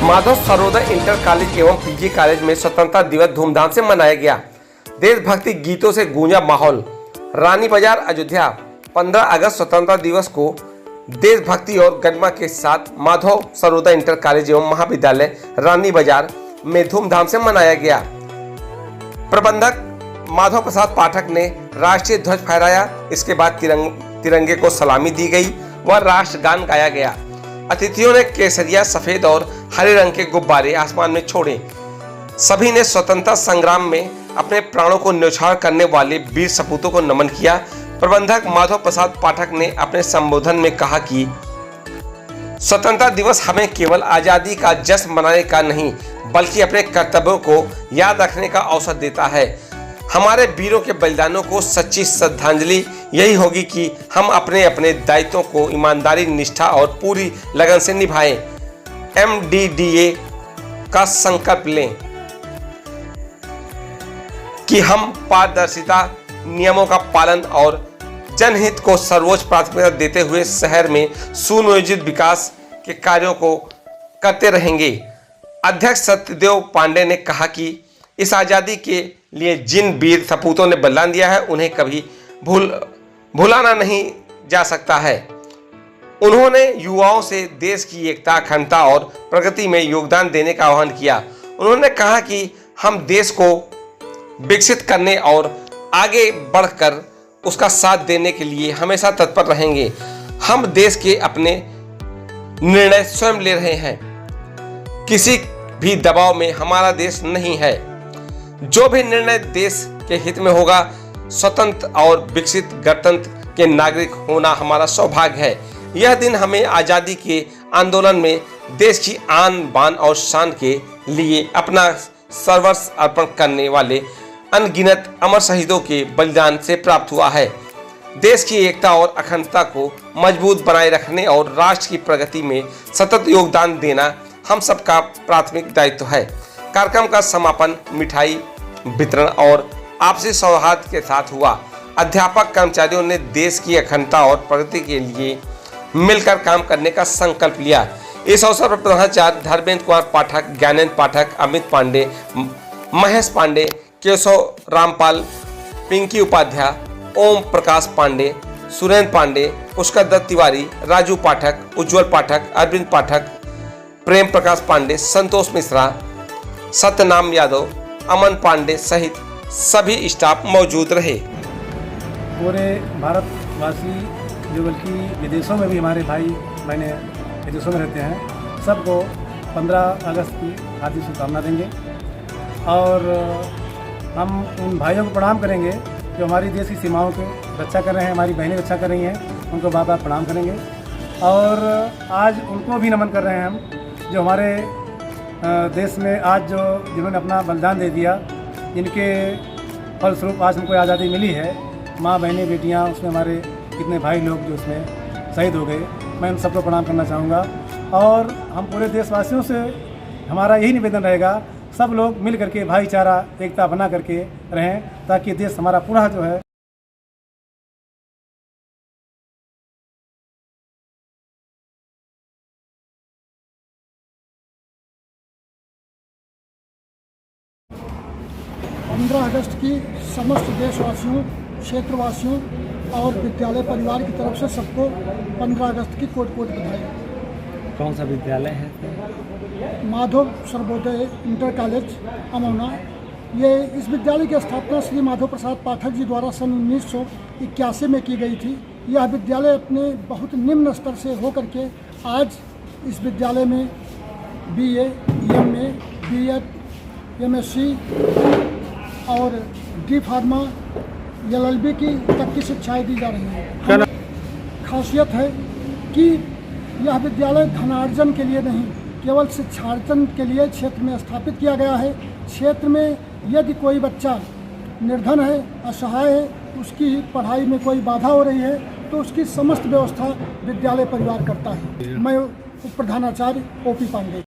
Madhav Sarvodaya inter college एवं PG college में स्वतंत्रता दिवस धूमधाम से मनाया गया। देशभक्ति गीतों से गूंजा माहौल। रानी बाजार अयोध्या। 15 अगस्त स्वतंत्रता दिवस को देशभक्ति और गरिमा के साथ माधव सर्वोदय इंटर कॉलेज एवं महाविद्यालय रानी बाजार में धूमधाम से मनाया गया। प्रबंधक माधव प्रसाद पाठक ने राष्ट्रीय ध्वज फहराया। इसके बाद तिरंगे को सलामी दी गई व राष्ट्रगान गाया गया। अतिथियों ने केसरिया, सफेद और हरे रंग के गुब्बारे आसमान में छोड़े। सभी ने स्वतंत्रता संग्राम में अपने प्राणों को न्यौछावर करने वाले वीर सपूतों को नमन किया। प्रबंधक माधव प्रसाद पाठक ने अपने संबोधन में कहा कि स्वतंत्रता दिवस हमें केवल आजादी का जश्न मनाने का नहीं, बल्कि अपने कर्तव्यों को याद रखने का अवसर देता है। हमारे वीरों के बलिदानों को सच्ची श्रद्धांजलि यही होगी कि हम अपने अपने दायित्वों को ईमानदारी, निष्ठा और पूरी लगन से निभाएं। MDDA का संकल्प लें कि हम पारदर्शिता, नियमों का पालन और जनहित को सर्वोच्च प्राथमिकता देते हुए शहर में सुनियोजित विकास के कार्यों को करते रहेंगे। अध्यक्ष सत्यदेव पांडे ने कहा कि इस आज़ादी के लिए जिन वीर सपूतों ने बलिदान दिया है, उन्हें कभी भुलाना नहीं जा सकता है। उन्होंने युवाओं से देश की एकता, अखंडता और प्रगति में योगदान देने का आह्वान किया। उन्होंने कहा कि हम देश को विकसित करने और आगे बढ़कर उसका साथ देने के लिए हमेशा तत्पर रहेंगे। हम देश के अपने निर्णय स्वयं ले रहे हैं। किसी भी दबाव में हमारा देश नहीं है। जो भी निर्णय देश के हित में होगा, स्वतंत्र और विकसित गणतंत्र के नागरिक होना हमारा सौभाग्य है। यह दिन हमें आज़ादी के आंदोलन में देश की आन बान और शान के लिए अपना सर्वस्व अर्पण करने वाले अनगिनत अमर शहीदों के बलिदान से प्राप्त हुआ है। देश की एकता और अखंडता को मजबूत बनाए रखने और राष्ट्र की प्रगति में सतत योगदान देना हम सबका प्राथमिक दायित्व है। कार्यक्रम का समापन मिठाई वितरण और आपसी सौहार्द के साथ हुआ। अध्यापक कर्मचारियों ने देश की अखंडता और प्रगति के लिए मिलकर काम करने का संकल्प लिया। इस अवसर पर प्रधानाचार्य धर्मेंद्र कुमार पाठक, ज्ञानेंद्र पाठक, अमित पांडे, महेश पांडे, केशव रामपाल, पिंकी उपाध्याय, ओम प्रकाश पांडे, सुरेंद्र पांडे, पुष्कर दत्त तिवारी, राजू पाठक, उज्जवल पाठक, अरविंद पाठक, प्रेम प्रकाश पांडे, संतोष मिश्रा, सत्यनाम यादव, अमन पांडे सहित सभी स्टाफ मौजूद रहे। पूरे भारतवासी जो बल्कि विदेशों में भी हमारे भाई बहने विदेशों में रहते हैं, सबको 15 अगस्त की हार्दिक शुभकामना देंगे और हम उन भाइयों को प्रणाम करेंगे जो हमारी देश की सीमाओं की रक्षा कर रहे हैं, हमारी बहनें रक्षा कर रही हैं, उनको बार बार प्रणाम करेंगे। और आज उनको भी नमन कर रहे हैं हम, जो हमारे देश में आज जो जिन्होंने अपना बलिदान दे दिया, इनके फलस्वरूप आज हमको आज़ादी मिली है। माँ, बहनें, बेटियाँ, उसमें हमारे कितने भाई लोग जो उसमें शहीद हो गए, मैं उन सबको प्रणाम करना चाहूँगा। और हम पूरे देशवासियों से हमारा यही निवेदन रहेगा, सब लोग मिल करके भाईचारा, एकता बना करके रहें, ताकि देश हमारा पुनः जो है अगस्त की समस्त देशवासियों, क्षेत्रवासियों और विद्यालय परिवार की तरफ से सबको 15 अगस्त की कोटि कोटि बधाई। कौन सा विद्यालय है? Madhav Sarvodaya inter college Amauna. ये इस विद्यालय की स्थापना श्री माधव प्रसाद पाठक जी द्वारा सन 1981 में की गई थी। यह विद्यालय अपने बहुत निम्न स्तर से होकर के आज इस विद्यालय में BA, MA, B.Ed, MSc और D फार्मा, LLB की तक की शिक्षाएँ दी जा रही हैं। खासियत है कि यह विद्यालय धनार्जन के लिए नहीं, केवल शिक्षार्जन के लिए क्षेत्र में स्थापित किया गया है। क्षेत्र में यदि कोई बच्चा निर्धन है, असहाय है, उसकी पढ़ाई में कोई बाधा हो रही है, तो उसकी समस्त व्यवस्था विद्यालय परिवार करता है। मैं उप प्रधानाचार्य OP पांडे।